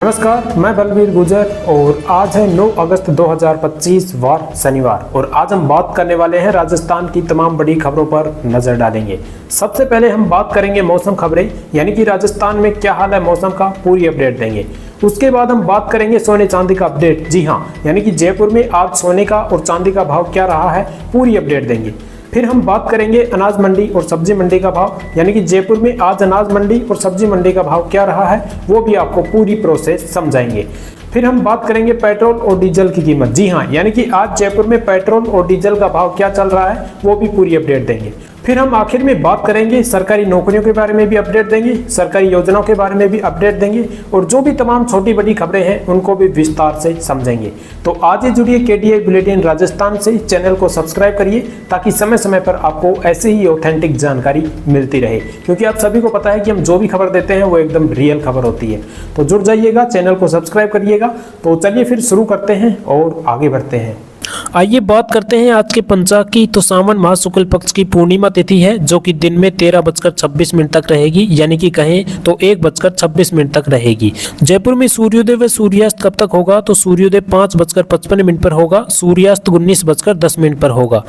नमस्कार, मैं बलवीर गुजर और आज है 9 अगस्त 2025 वार शनिवार और आज हम बात करने वाले हैं राजस्थान की तमाम बड़ी खबरों पर नजर डालेंगे। सबसे पहले हम बात करेंगे मौसम खबरें, यानी कि राजस्थान में क्या हाल है मौसम का, पूरी अपडेट देंगे। उसके बाद हम बात करेंगे सोने चांदी का अपडेट। जी हाँ, यानी कि जयपुर में आज सोने का और चांदी का भाव क्या रहा है, पूरी अपडेट देंगे। फिर हम बात करेंगे अनाज मंडी और सब्जी मंडी का भाव, यानी कि जयपुर में आज अनाज मंडी और सब्जी मंडी का भाव क्या रहा है, वो भी आपको पूरी प्रोसेस समझाएंगे। फिर हम बात करेंगे पेट्रोल और डीजल की कीमत। जी हाँ, यानी कि आज जयपुर में पेट्रोल और डीजल का भाव क्या चल रहा है, वो भी पूरी अपडेट देंगे। फिर हम आखिर में बात करेंगे सरकारी नौकरियों के बारे में भी अपडेट देंगे, सरकारी योजनाओं के बारे में भी अपडेट देंगे और जो भी तमाम छोटी बड़ी खबरें हैं उनको भी विस्तार से समझेंगे। तो आज ही जुड़िए केटीआई बुलेटिन राजस्थान से, चैनल को सब्सक्राइब करिए ताकि समय समय पर आपको ऐसे ही ऑथेंटिक जानकारी मिलती रहे, क्योंकि आप सभी को पता है कि हम जो भी खबर देते हैं वो एकदम रियल खबर होती है। तो जुड़ जाइएगा, चैनल को सब्सक्राइब करिएगा। तो चलिए फिर शुरू करते हैं और आगे बढ़ते हैं। आइए बात करते हैं आज के पंचांग की। तो सावन माह शुक्ल पक्ष की पूर्णिमा तिथि है, जो कि दिन में 13:26 तक रहेगी, यानी कि कहें तो 1:26 तक रहेगी। जयपुर में सूर्योदय व सूर्यास्त कब तक होगा, तो सूर्योदय 5:55 पर होगा, सूर्यास्त 19:10 पर होगा।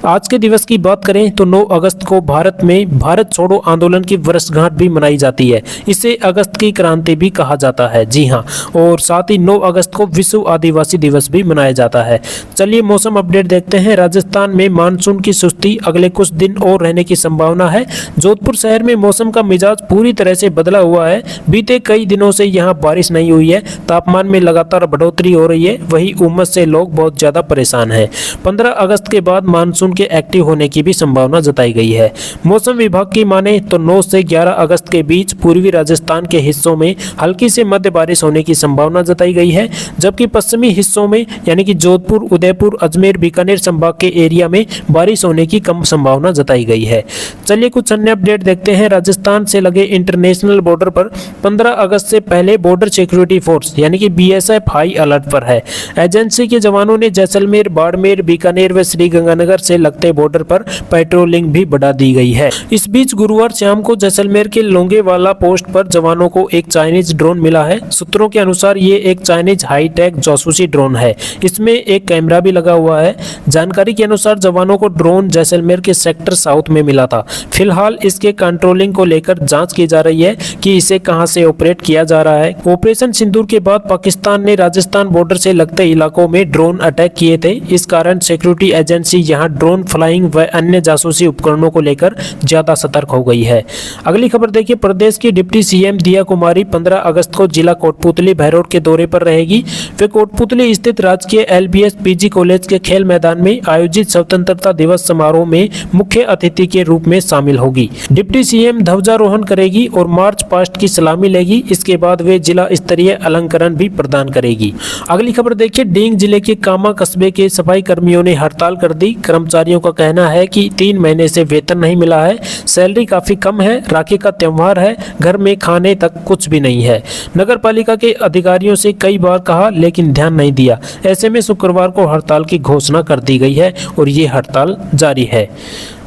आज के दिवस की बात करें तो 9 अगस्त को भारत में भारत छोड़ो आंदोलन की वर्षगांठ भी मनाई जाती है। इसे अगस्त की क्रांति भी कहा जाता है। जी हाँ, और साथ ही 9 अगस्त को विश्व आदिवासी दिवस भी मनाया जाता है। चलिए मौसम अपडेट देखते हैं। राजस्थान में मानसून की सुस्ती अगले कुछ दिन और रहने की संभावना है। जोधपुर शहर में मौसम का मिजाज पूरी तरह से बदला हुआ है। बीते कई दिनों से यहाँ बारिश नहीं हुई है, तापमान में लगातार बढ़ोतरी हो रही है, वही उमस से लोग बहुत ज्यादा परेशान हैं। 15 अगस्त के बाद मानसून के एक्टिव होने की भी संभावना जताई गई है। मौसम विभाग की माने तो 9 से 11 अगस्त के बीच पूर्वी राजस्थान के हिस्सों में हल्की से मध्य बारिश होने की संभावना जताई गई है, जबकि पश्चिमी हिस्सों में यानी कि जोधपुर, उदयपुर, अजमेर, बीकानेर संभाग के एरिया में बारिश होने की कम संभावना जताई गई है। चलिए कुछ अन्य अपडेट देखते हैं। राजस्थान से लगे इंटरनेशनल बॉर्डर पर 15 अगस्त से पहले बॉर्डर सिक्योरिटी फोर्स यानी कि बीएसएफ हाई अलर्ट पर है। एजेंसी के जवानों ने जैसलमेर, बाड़मेर, बीकानेर व श्रीगंगानगर से लगते बॉर्डर पर पेट्रोलिंग भी बढ़ा दी गई है। इस बीच गुरुवार शाम को जैसलमेर के लोंगेवाला पोस्ट पर जवानों को एक चाइनीज ड्रोन मिला है। सूत्रों के अनुसार ये एक चाइनीज हाईटेक जासूसी ड्रोन है। इसमें एक कैमरा भी लगा हुआ है। जानकारी के अनुसार जवानों को ड्रोन जैसलमेर के सेक्टर साउथ में मिला था। फिलहाल इसके कंट्रोलिंग को लेकर जांच की जा रही है कि इसे कहां से ऑपरेट किया जा रहा है। ऑपरेशन सिंदूर के बाद पाकिस्तान ने राजस्थान बॉर्डर से लगते इलाकों में ड्रोन अटैक किए थे। इस कारण सिक्योरिटी एजेंसी यहां ड्रोन फ्लाइंग व अन्य जासूसी उपकरणों को लेकर ज्यादा सतर्क हो गई है। अगली खबर देखिए। प्रदेश की डिप्टी सीएम दिया कुमारी 15 अगस्त को जिला कोटपुतली भैरोड के दौरे पर रहेगी। वे कोटपुतली स्थित राजकीय LBS PG कॉलेज के खेल मैदान में आयोजित स्वतंत्रता दिवस समारोह में मुख्य अतिथि के रूप में शामिल होगी। डिप्टी सीएम ध्वजारोहण करेगी और मार्च पास्ट की सलामी लेगी। इसके बाद वे जिला स्तरीय अलंकरण भी प्रदान करेगी। अगली खबर देखिए। डींग जिले के कामा कस्बे के सफाई कर्मियों ने हड़ताल कर दी। कर्मचारियों का कहना है कि 3 महीने से वेतन नहीं मिला है, सैलरी काफी कम है, राखी का त्योहार है, घर में खाने तक कुछ भी नहीं है। नगर पालिका के अधिकारियों से कई बार कहा लेकिन ध्यान नहीं दिया। ऐसे में शुक्रवार को हड़ताल की घोषणा कर दी गई है और ये हड़ताल जारी है।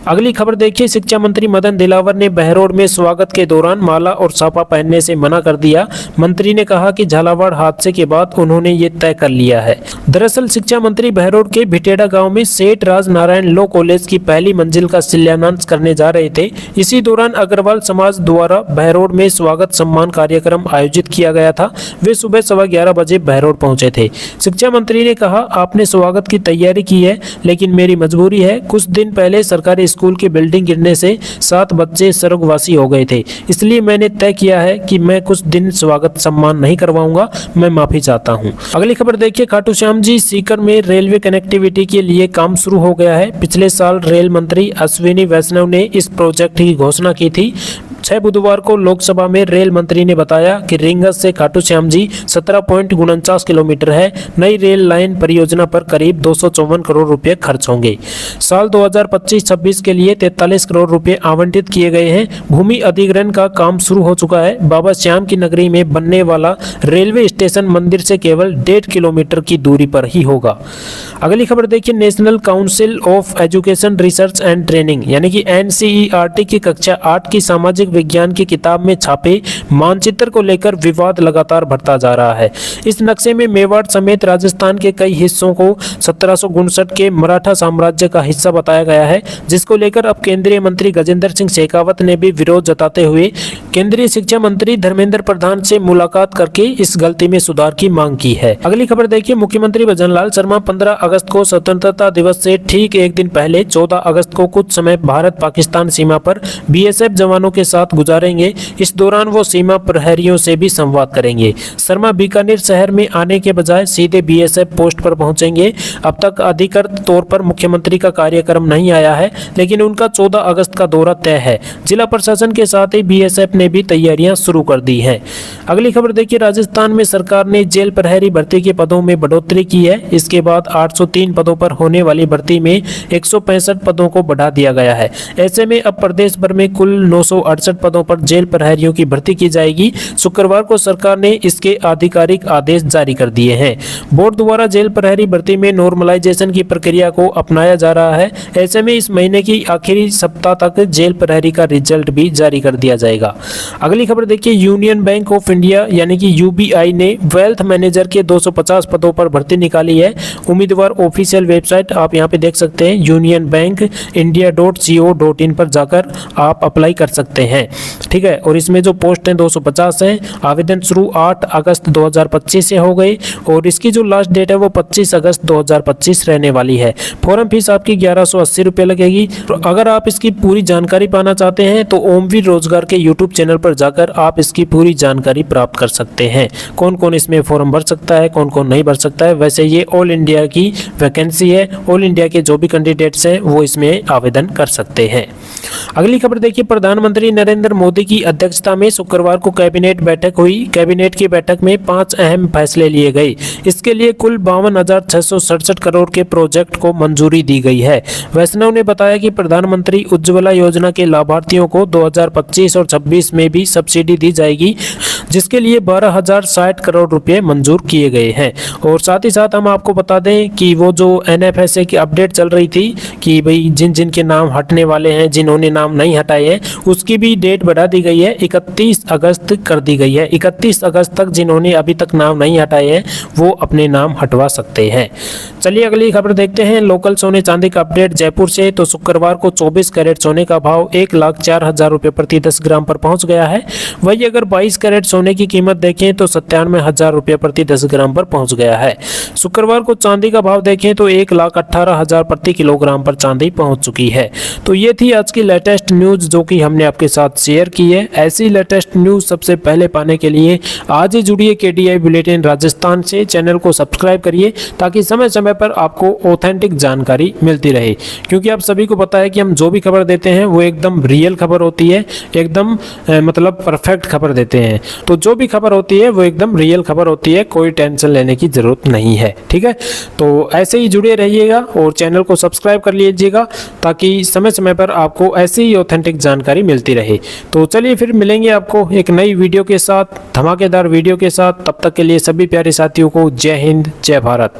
अगली खबर देखिए। शिक्षा मंत्री मदन दिलावर ने बहरोड में स्वागत के दौरान माला और साफा पहनने से मना कर दिया। मंत्री ने कहा कि झालावाड़ हादसे के बाद उन्होंने ये तय कर लिया है। दरअसल शिक्षा मंत्री बहरोड के भिटेड़ा गांव में सेठ राज नारायण लॉ कॉलेज की पहली मंजिल का शिलान्यास करने जा रहे थे। इसी दौरान अग्रवाल समाज द्वारा बहरोड में स्वागत सम्मान कार्यक्रम आयोजित किया गया था। वे सुबह 11:15 बजे बहरोड पहुंचे थे। शिक्षा मंत्री ने कहा, आपने स्वागत की तैयारी की है, लेकिन मेरी मजबूरी है। कुछ दिन पहले सरकारी स्कूल की बिल्डिंग गिरने से 7 बच्चे स्वर्गवासी हो गए थे, इसलिए मैंने तय किया है कि मैं कुछ दिन स्वागत सम्मान नहीं करवाऊंगा। मैं माफी चाहता हूं। अगली खबर देखिए। खाटू श्याम जी सीकर में रेलवे कनेक्टिविटी के लिए काम शुरू हो गया है। पिछले साल रेल मंत्री अश्विनी वैष्णव ने इस प्रोजेक्ट की घोषणा की थी। 6 बुधवार को लोकसभा में रेल मंत्री ने बताया कि रींगत से खाटू श्याम जी 17.49 किलोमीटर है। नई रेल लाइन परियोजना पर करीब 254 करोड़ रुपए खर्च होंगे। साल 2025-26 के लिए 43 करोड़ रुपए आवंटित किए गए हैं। भूमि अधिग्रहण का काम शुरू हो चुका है। बाबा श्याम की नगरी में बनने वाला रेलवे स्टेशन मंदिर से केवल 1.5 किलोमीटर की दूरी पर ही होगा। अगली खबर देखिए। National council of education research and training यानी कि NCERT की कक्षा 8 की सामाजिक विज्ञान की किताब में छापे मानचित्र को लेकर विवाद लगातार बढ़ता जा रहा है। इस नक्शे में मेवाड़ समेत राजस्थान के कई हिस्सों को 1759 के मराठा साम्राज्य का हिस्सा बताया गया है, जिसको लेकर अब केंद्रीय मंत्री गजेंद्र सिंह शेखावत ने भी विरोध जताते हुए केंद्रीय शिक्षा मंत्री धर्मेंद्र प्रधान से मुलाकात करके इस गलती में सुधार की मांग की है। अगली खबर देखिए, मुख्यमंत्री भजनलाल शर्मा 15 अगस्त को स्वतंत्रता दिवस से ठीक एक दिन पहले 14 अगस्त को कुछ समय भारत पाकिस्तान सीमा पर बीएसएफ जवानों के साथ गुजारेंगे। इस दौरान वो सीमा प्रहरियों से भी संवाद करेंगे। शर्मा बीकानेर शहर में आने के बजाय सीधे बीएसएफ पोस्ट पर पहुंचेंगे। अब तक अधिकृत तौर पर मुख्यमंत्री का कार्यक्रम नहीं आया है, लेकिन उनका 14 अगस्त का दौरा तय है। जिला प्रशासन के साथ ही बीएसएफ ने भी तैयारियां शुरू कर दी हैं। अगली खबर देखिए, राजस्थान में सरकार ने जेल प्रहरी भर्ती के पदों में बढ़ोतरी की है। इसके बाद 803 पदों पर होने वाली भर्ती में 165 पदों को बढ़ा दिया गया है। ऐसे में अब प्रदेश भर में कुल 968 पदों पर जेल प्रहरियों की भर्ती की जाएगी। शुक्रवार को सरकार ने इसके आधिकारिक आदेश जारी कर दिए हैं। बोर्ड द्वारा जेल प्रहरी भर्ती में नॉर्मलाइजेशन की प्रक्रिया को अपनाया जा रहा है। ऐसे में इस महीने की आखिरी सप्ताह तक जेल प्रहरी का रिजल्ट भी जारी कर दिया जाएगा। अगली खबर देखिए, यूनियन बैंक ऑफ इंडिया यानी कि यूबीआई ने वेल्थ मैनेजर के 250 पदों पर भर्ती निकाली है। उम्मीदवार ऑफिशियल वेबसाइट आप यहां पे देख सकते हैं, यूनियन बैंक india.co.in पर जाकर आप अप्लाई कर सकते हैं। ठीक है, और इसमें जो पोस्ट हैं 250 हैं। आवेदन शुरू 8 अगस्त 2025 से हो गई और इसकी जो लास्ट डेट है वो 25 अगस्त 2025 रहने वाली है। फॉर्म फीस आपकी 1180 रुपये लगेगी। अगर आप इसकी पूरी जानकारी पाना चाहते हैं तो ओमवीर रोजगार के यूट्यूब चैनल पर जाकर आप इसकी पूरी जानकारी प्राप्त कर सकते हैं। कौन कौन इसमें फॉर्म भर सकता है, कौन कौन नहीं भर सकता है। वैसे ये ऑल इंडिया की वैकेंसी है, ऑल इंडिया के जो भी कैंडिडेट्स हैं वो इसमें आवेदन कर सकते हैं। अगली खबर देखिए, प्रधानमंत्री नरेंद्र मोदी की अध्यक्षता में शुक्रवार को कैबिनेट बैठक हुई। कैबिनेट की बैठक में 5 अहम फैसले लिए गए। इसके लिए कुल 52,667 करोड़ के प्रोजेक्ट को मंजूरी दी गई है। वैष्णव ने बताया कि प्रधानमंत्री उज्ज्वला योजना के लाभार्थियों को 2025 और 26 में भी सब्सिडी दी जाएगी, जिसके लिए 12,060 करोड़ रुपए मंजूर किए गए हैं। और साथ ही साथ हम आपको बता दें कि वो जो एनएफएसए की अपडेट चल रही थी कि भाई जिन जिन के नाम हटने वाले हैं, जिन्होंने नाम नहीं हटाए हैं, उसकी भी डेट बढ़ा दी गई है, 31 अगस्त कर दी गई है। 31 अगस्त तक जिन्होंने अभी तक नाम नहीं हटाए हैं वो अपने नाम हटवा सकते हैं। चलिए अगली खबर देखते हैं, लोकल सोने चांदी का अपडेट जयपुर से। तो शुक्रवार को 24 कैरेट सोने का भाव 1,04,000 रुपये प्रति 10 ग्राम पर पहुंच गया है। वही अगर 22 कैरेट सोने की कीमत देखें तो 97,000 रुपये प्रति 10 ग्राम पर पहुंच गया है। शुक्रवार को चांदी का भाव देखें तो 1,18,000 प्रति किलोग्राम पर चांदी पहुंच चुकी है। तो ये थी आज की लेटेस्ट न्यूज जो कि हमने आपके साथ शेयर की है। ऐसी लेटेस्ट न्यूज सबसे पहले पाने के लिए आज ही जुड़िए केडीआई बुलेटिन राजस्थान से। चैनल को सब्सक्राइब करिए ताकि समय समय पर आपको ऑथेंटिक जानकारी मिलती रहे, क्योंकि आप सभी को पता है कि हम जो भी खबर देते हैं वो एकदम रियल खबर होती है, एकदम मतलब परफेक्ट खबर देते हैं। तो जो भी खबर होती है वो एकदम रियल खबर होती है, कोई टेंशन लेने की जरूरत नहीं है। ठीक है, तो ऐसे ही जुड़े रहिएगा और चैनल को सब्सक्राइब कर लीजिएगा ताकि समय समय पर आपको ऐसी ही ऑथेंटिक जानकारी मिलती रहे। तो चलिए फिर मिलेंगे आपको एक नई वीडियो के साथ, धमाकेदार वीडियो के साथ। तब तक के लिए सभी प्यारे साथियों को जय हिंद, जय भारत।